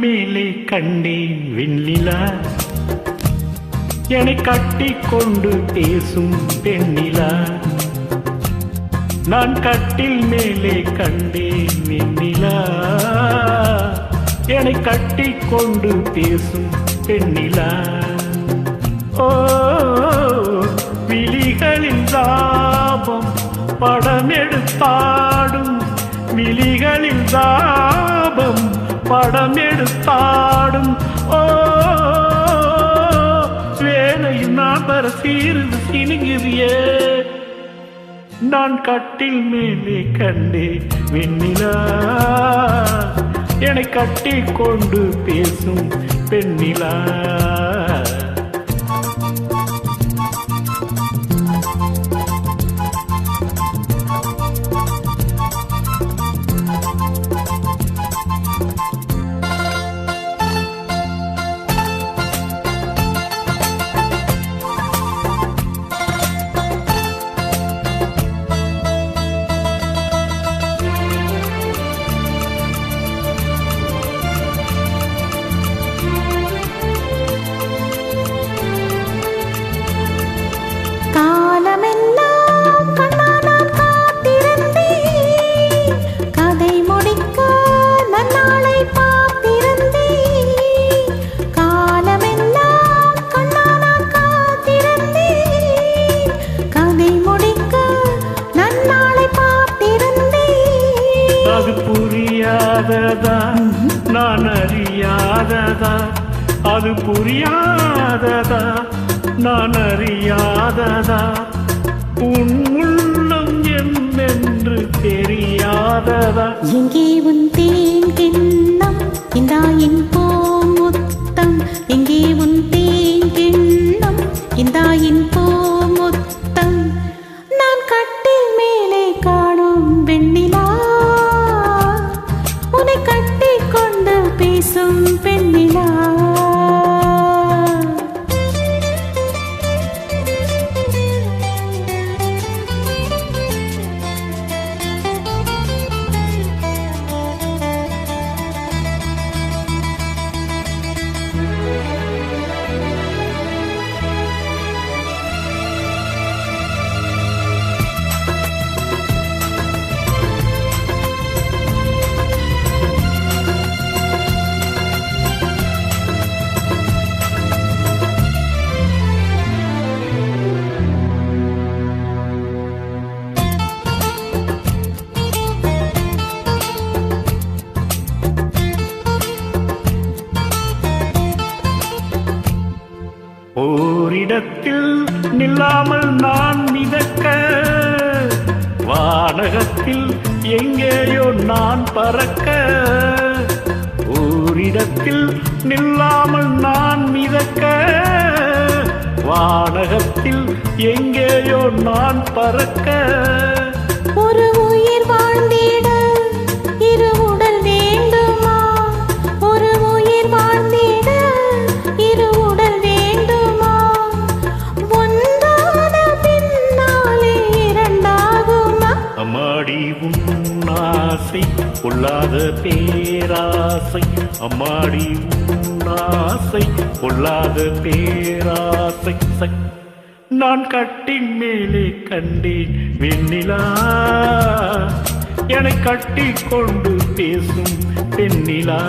மேலே கண்டேன் வெண்ணிலா, என்னை கட்டிக்கொண்டு பேசும் பெண்ணிலா. நான் கட்டில் மேலே கண்டேன் வெண்ணிலா, என்னை கட்டிக்கொண்டு பேசும் பெண்ணிலா. ஓ விழிகளின் தாபம் படம் எடுத்தாடும், விழிகளின் தாபம் படம் எடுத்தாடும். ஓ வேலையும் நான் வர சீர்ந்து சினுங்குறியே, நான் கட்டில் மேலே கண்டேன் வெண்ணிலா, என்னை கட்டிக் கொண்டு பேசும் பெண்ணிலா. அது புரியாததா நான் அறியாததா, அது புரியாததா நான் அறியாததா, உன் உள்ளம் என்னென்று தெரியாததா. எங்கே உன் தேன் கிண்ணம் இந்தாயின் பூமுத்தம், எங்கே உன் தேன் கிண்ணம் இந்தாயின் பூமுத்தம். நான் கட்டில் மேலே காணும் வெண்ணிலா, உன்னை கட்டிக் கொண்டு பேசும் பெண்ணிலா. ஓரிடத்தில் நில்லாமல் நான் மிதக்க, வானகத்தில் எங்கேயோ நான் பறக்க. ஓரிடத்தில் நில்லாமல் நான் மிதக்க, வானகத்தில் எங்கேயோ நான் பறக்க. ஒரு உயிர் வாழ்ந்திட இரு உடல் வேண்டுமா, ஒரு உயிர் வாழ்ந்திட இரு உடல் வேண்டுமா, ஒன்றான பின்னாலே இரண்டாகுமா. அம்மாடி உன் ஆசை கொள்ளாத பேராசை, அம்மாடி உன் ஆசை கொள்ளாத பேராசை. நான் கட்டின் மேலே கண்டேன் வெண்ணிலா, என்னை கட்டிக் கொண்டு பேசும் பெண்ணிலா.